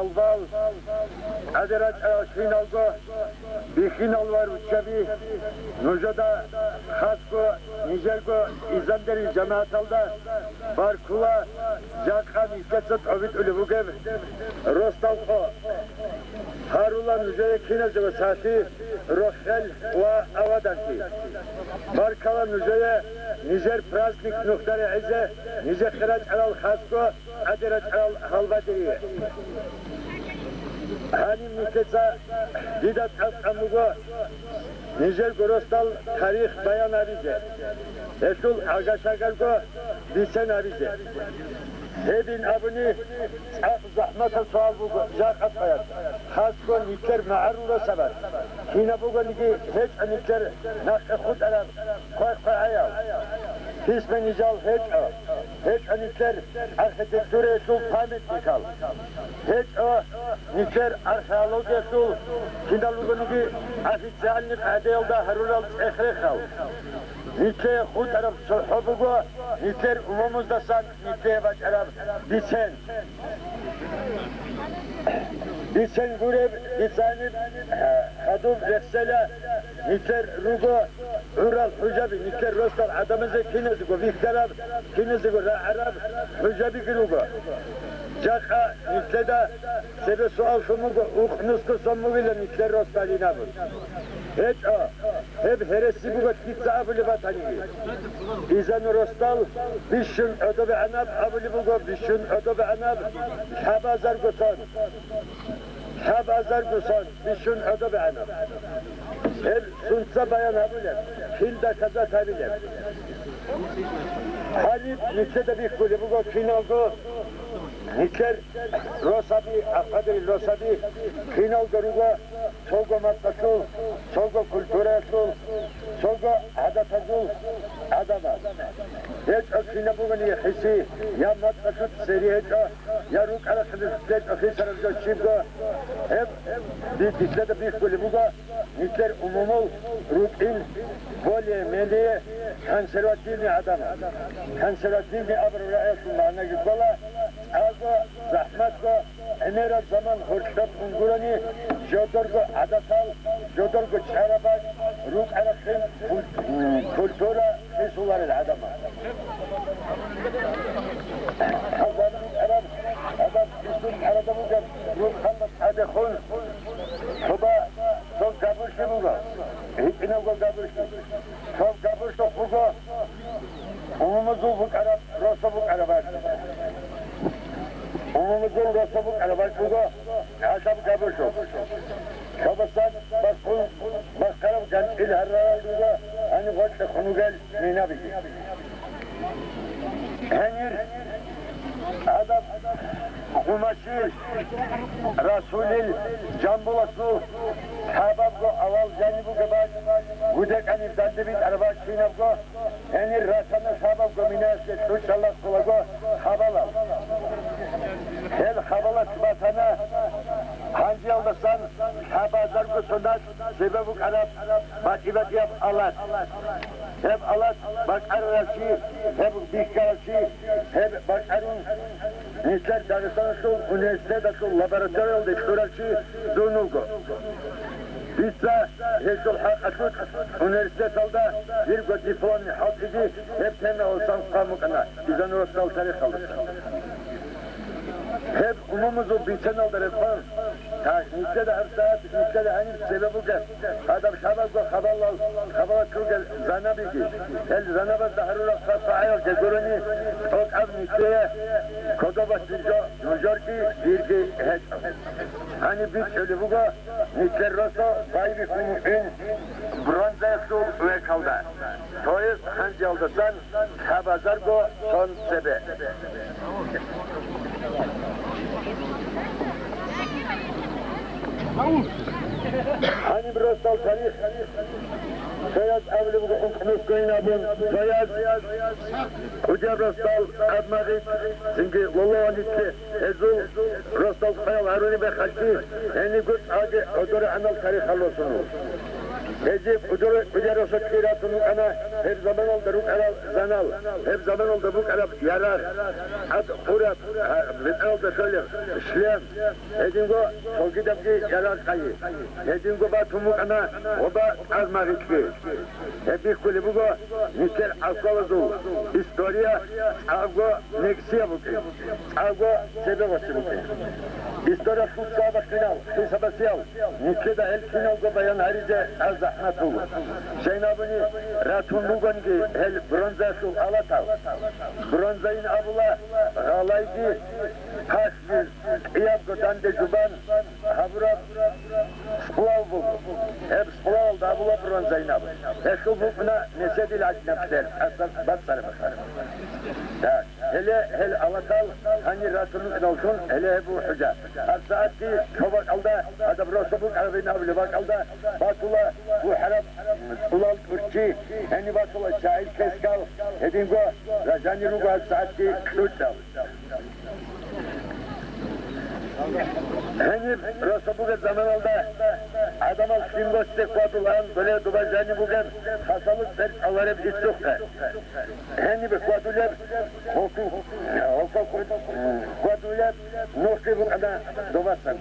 halval, adarat finalgo, bir final var uçabi, Nujada, Hasko, Nijergo, İzanderi cemaat alda, Barkula, Jakhan, İsketsat, Ovid Ulivugev, Rostalko, Harula Nujaya Kinezi ve Sati, Rohel ve Avadanki. Barkala Nujaya, Nijer Praznik Nuhtari İze, Nijer Kıraç Alal Hasko, Adarat Alal Halvadiriye. Hanim Niketsa, Didat Amugo, Nijer Gorostal, Tarih Bayan Abize. Eşul Agaşagargo, Disen Abize. Hedin abini zahmeta sual bu jakat bayat. Hasko nikler ma'rura sabat. Hina bu niki hiç nikler nakh khud alam koy ayav. Hisme nijal hiç nikler arhitektüre sul pamet nikal. Hiç nikler arheoloji sul hina bu niki ofisyallik adayalda harural ekhrekal. Nikle khud arab sohbugo nikler umumuzda san nikle baş arab Disen Gurev, Disanib, Hadum Rexsela, Nikler Rugo, Ural Hujabi, Nikler Rostal, Adamızı Kinezigo, Viktarab, Kinezigo, Arab, Hujabi Rugo. Jaka Nikleda, Sebe Sual Şumugo, Uhnusku Somugile Nikler Rostalina bu. Hep heresi bu gitsa abuli vatani. İzan Rostal, Bişun Ödobe Anab, abuli bugo, Bişun Ödobe Anab, Habazar Gusan. Habazar Gusan, Bişun Ödobe Anab. Hep sunsa bayan abule, Hilda kaza tabile. Halip Nikle'de bir kulü bugo, Kinalgo, Nikler Rosabi, Akadri Rosabi, Kinal Garuga, Sogo Matkasul, Sogo Kulturasul, Sogo Adatazul, Adaba. Hiç akşine bugün hisi, ya Matkasut seri hiç ya Ruk Alası'nın hiç akışarızda çibga, hep bir diklede bir kulü buga, Nikler umumul, Ruk'il, Volye, Meliye, konservatifni adama. Konservatifni abr ra'ayetullah gitbala, Ago, Zahmetgo, Emerat zaman Hoştat Ungurani, Jodorgo Adatal, Jodorgo Çarabaş, Ruk Arasın, Kultura, Resulları adama. Hazarlık Arap, Adam Üstün Arada Mugat, Ruk Hamad Adekun, Kuba, Son Kabuşu Muga, İnavgo Kabuşu, Son Kabuşu Muga, Umumuzu Buk Arap, Rosa Buk Arabaş. Umumuzun Rosabuk Arabaşuga, Aşam Kabuşu. Şabasan, Baskul, Baskaram Can İlharraralduga, Hani Hoşta Kunugel, Ninabiki. Henir, Adam, Kumaşil, Rasulil, Cambulasu, Hababgo, Aval Canibu Gabaş, Gudek Anif Dandibit Arabaş Sinabgo, Henir Rasana Sababgo Minasya, Tuşallah Kulago, Habalal. Hel Habala Tıbatana, Hangi aldasan, Habazar Kusunat, Sebebuk Arap, Bakibat yap alat. Hep alat, bak arası, hep dikkarası, hep bak arın, Nisler Dağıstan Sul, Üniversitede Sul, Laboratuvarel Dektorası, Dunulgo. Bizde Hesul Hakatut, Üniversite Salda, bir diplomni hafızı, hep temel olsam kamukana, bizden uğraştal tarih alırsa. Hep umumuzu biten aldı refah. Nikle de her saat, nikle de hani sebebi gel. Adam şabazda habala kıl gel, zana bilgi. El zanabaz da harura kasa'ayal gezorani, ok ab nikleye, kodaba sinco, nujorki, birgi hiç. Hani bir şöyle buga, nikle roso, baybi kumufin, bronza yaksul ve kalda. Toyuz hangi aldasan, habazargo son sebe. Hani bir rostal tarih, Soyaz avlu bu Nusku'nun abun, Soyaz, Ucab rostal admadık, çünkü Lolloğan itti, Ezul, rostal kayal Haruni Bekhaşti, Eni Gut Agi, Odori Anal tarih halosunu. Necip ucero sotkiratun ana her zaman oldu ruk aral zanal. Her zaman oldu bu arab yarar. Ad kurat oldu şöyle işlem. Edingo sokidapki yarar kayı. Edingo batumuk ana oba azmarikki. Hep kuli bugo nikel alkolazu. Historia algo neksiya buki. Algo sebebası buki. Historia şutsa bakınal. Hesabasıyal. Nikeda el kinalgo bayan harice az zahmet olur. Şeyin abini ratun lugongi el bronza şu alatal. Bronzayın abula galaygi taş bir iyabgo dande juban habura splav bu. Hep splav oldu abula bronzayın abu. Eşu bu buna nesedil acnepler. Asal batsarı bakar. Hele alatal hani ratunun olsun hele bu hüca. Her saat ki çobak alda adam rosabuk arabin abili bak alda batula bu harap ulal kurçi hani batula şair keskal edingo rajani rugu her saat ki kuşal. Hani rosabuk zaman alda adam al simboste kuatulan böyle dubajani bugen hasalık der alarep istukta. Hani bir kuatular hoku kuatular nokti bu kadar dobasan.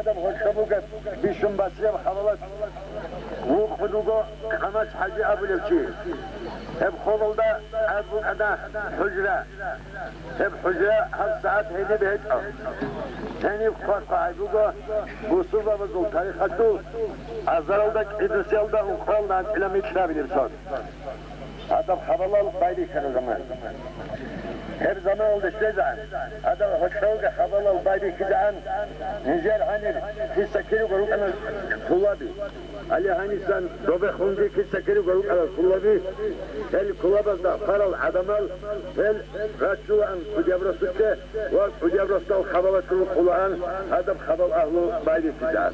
Adam hoşçabukat bir şumbasıyam havalat. Bu kudugo kamaç hacı abulevçi. Hep kolulda bu kadar hücre. Hep hücre her saat heyni bir hiç al. Yani korkay bugo bu sulbabızıl tarikatı azaralda İdrisiyalda ukraldan ilami içinebilir son. Adam havalı bayliken o zaman. Her zaman oldu işte zaman. Adam hoşçabukat havalı bayliken nicer hani hissakiri koruk ana kullabi. Ali hani sen dobe hundi hissakiri koruk ana kullabi. El kullabazda faral adamal el raçulan kucabrasutte ve kucabrastal havalatını kulağan adam haval ahlu bayliken.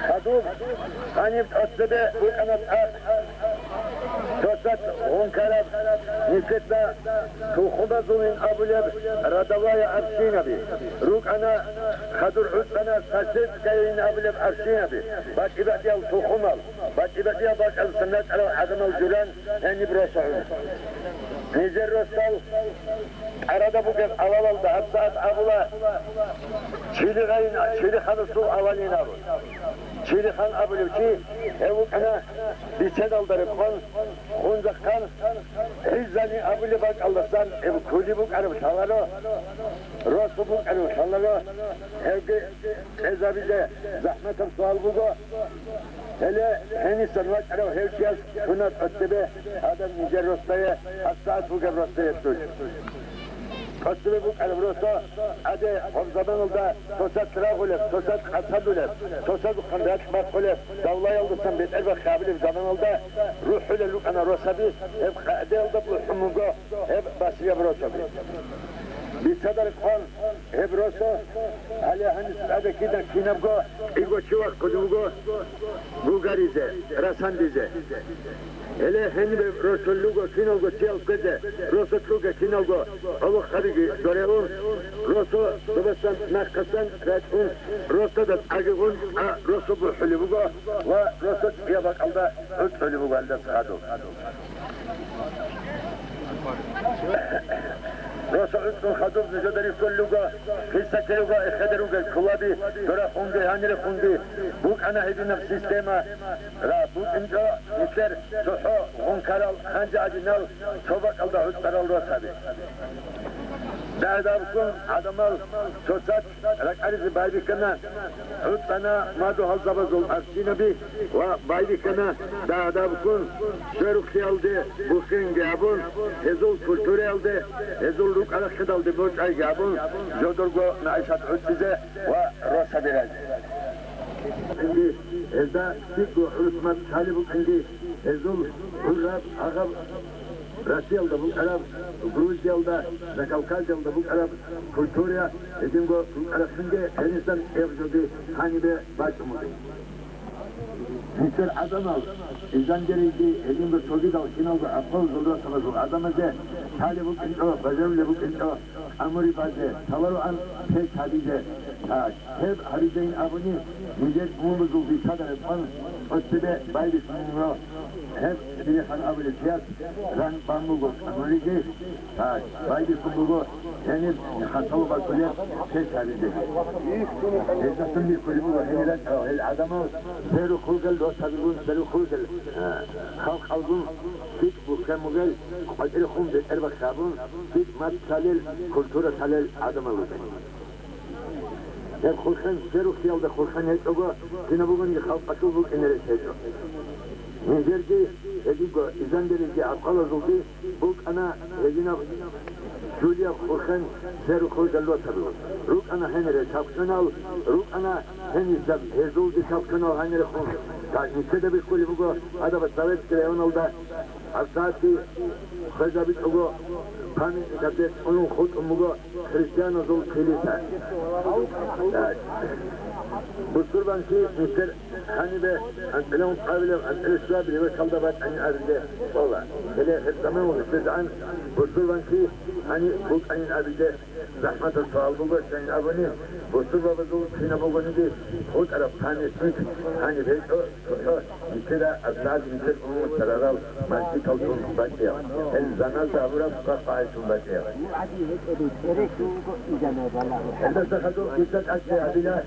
Hadub, hani ötede bu kanat tosat onkarab nifetla tuhumazunun abuleb radavaya arşinabi. Ruk ana hadur ana sasit kayin abuleb arşinabi. Bak ibadiyal tuhumal. Bak ibadiyal bak al sanat ala adamal julan hani brosa'un. Nicer rostal arada bugün alalda hatta abula Çili hanısı avalin abu. Çili han abulevçi evu kana biçen aldarıp kan hunzakkan hizzani abule bak Allah'tan evu kuli buk arıp şalaro rosu buk arıp şalaro evde ezabize zahmetim sual bugu hele heni sanmak arıp hevkiyaz sunat öttebe adam nice rostaya hassas bugün rostaya tuş. Kostüme bu kalibrosa, ade o zaman oldu, tosat tırak olep, tosat asad olep, tosat bu kandığa çıkmak olep, davlay olduktan beter ve kabilif zaman oldu, ruh öyle luk ana rosabi, hep kade oldu bu humungo, hep basıya brosabi. Bir sadar kwan, hep rosa, hali hanısı adakiden kinabgo, igo çivak kudumgo, bulgarize, rasandize. Hele henbe rosollugo kinolgo çiyal keze, rosotlugo kinolgo, avuk harigi dorelun, roso dobasan nakkasan ratun, roso da agigun, roso bu hülübugo, ve roso yabak alda, üç hülübugo alda sahadu. Rosa üstün hadub nücederi kulluga, kısakiluga, ekederuga, kulabi, dora hundi, hanire hundi, bu ana hedinam sistema, ra bu inca, nitler, suhu, hunkaral, hanca acınal, sobak alda hüstaral rosabi. Dağda bukun adamal, sosat, rakarizi baybikana, hüttana, madu halzabazul arsinabi, ve baybikana, dağda bukun, sörükli aldı, bukun gabun, hezul kültürü aldı, hezul ruk alakşad aldı, boç ay gabun, jodurgo naişat hüttize, ve rosa biraz. Şimdi, ezda, sikku, hüsmat, talibuk, şimdi, hezul, hürrab, ağab, Rusya'da bu Arap, Gruzya'da, Kavkasya'da bu Arap kültürü, edingo Arap'ında Hindistan evcudi hani bir başlamadı. Mr. Adanav, İzanderiydi, elinde çocuğu da kinaldı, apol zulda sabazı, Adamazı, talibuk into, bazarulebuk into, amuri bazı, tavaru an, tek hadice, hep hadiceyin abuni, mücet umumuzul bir kadar etman, ötüde baydı sunumlu, hep bir han abone fiyat, ran bambugu, amurici, baydı sunumlu, henüz hatalı bakılı, tek hadice. Ezasın bir kulübü var, henilen, el adamı, seru kulgel, dostabilgun, seru kulgel, halk algun, fit bu kemugel, kaderi khum de erbak sabun, fit mat salil, kultura salil adam alır. Hep kulkan, seru khiyalda kulkan et ogo, yine bugün halk akıl bu kenere seçiyor. Nizerci, edigo, izanderici, akala zuldi, bu ana, edina, Julia Kulkan, seru kulgel dostabilgun. Ruk ana henere çapkınal, ruk ana henizde hezuldi çapkınal henere khum. Nişede bir kulübü bu, adaba savet kireyon oldu. Asati, khazabit ogo, kamin itadet, onun khut umugo, Hristiyan ozul kilise. Bu surbanki, Mr. Hanibe, antelon kabilem, antelesvabili ve kaldabat ani abide. Valla, hele hep zaman oldu, sizden bu surbanki, hani bu anin abide, zahmet-ı sual buldu, senin abone, bu surbabazul sinabogonu di, khut arab tanesi, hani beto, Mesela asad misal umum sararal masjid kalsun bakıyor. El zanal da avra fukah sun bakıyor. Elde sakatu dikkat açtı adıyla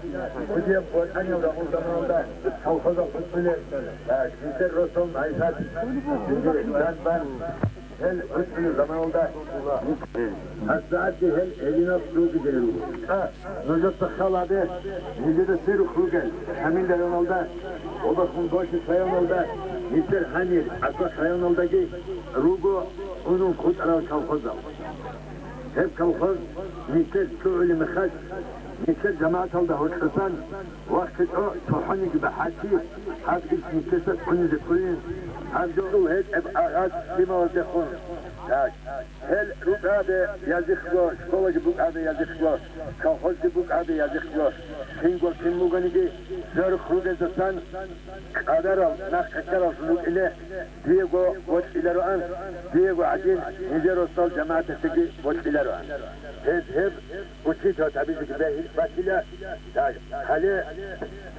kudiyem korkan yavra o zamanında kalfaza kutbüle misal Rosom Aysat ben hel kutbüle zamanında Asad hel eline su giderir. Nuzat sakhaladı Nizede siru khugel Hamil de yolda o da kundoşu sayonolda Mr. Hanir akla sayonoldaki Rugo onun kut aral kalkoza hep kalkoz Mr. Su'uli mekhaç Mr. cemaat alda hoşkısan vakit o tuhani gibi haki hafif Mr. Su'uni zikruyin hafif hep ağaç lima oldekhun hel rukabe yazıklo şkolacı bukabe yazıklo kalkozcu bukabe yazıklo Kingo Kinmuganigi Zörük Rugezastan Kadaral Nakakaral Sunuk ile Diego Boç İleroan Diego Adil Nijerostal Cemaatindeki Boç İleroan hep uçito tabii ki behil bakile hali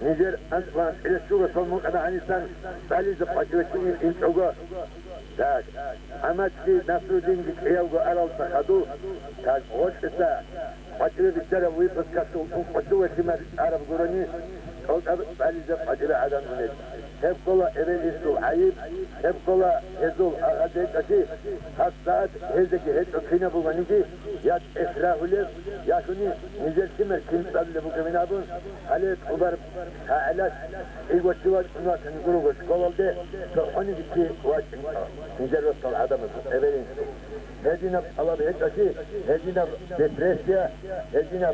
Nijer Antwan İlesuga Solmuk Adahanistan Balizi Pakivesinin İntogo Amatki Nasruddin Gikeyavgo Aral Sakadu Hoş ise Acele bitlere bu ipıskası okudu ve kimer Arap Kur'an'ı o da balize acele adam münet. Hep kola evelistu ayıp, hep kola hezul ağadetaki hassat hezeki hep okuyna bulmanı ki ya esrahulev ya şunu nizel kimer kimsabile bu keminabın halet ubar haalat ilgoçuvat unatın kurugoç kolalde onu gitti vaçın nizel rostal adamı evelistu. Hedina alabiyetaki, hedina depresya, hedina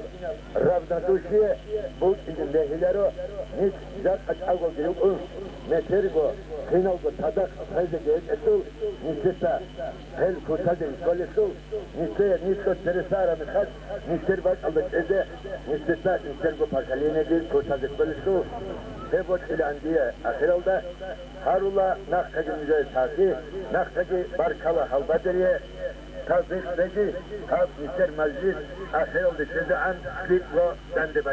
ravnatuşiye, bu lehilero, nis zat açago geyuk, meterigo, kınalgo tadak, hezege etul, nisesa, hel kutadin kolesul, niseye nisko teresara mikhat, nister bak aldık eze, nisesa, nistergo parkaliyene bir kutadin kolesul, Hebot ilan diye ahiralda, harula naktaki mücadele taki, naktaki barkala halbaderiye, Tavfik Beci, Tavfik Meclis, ahir oldu size an, fit ve dendi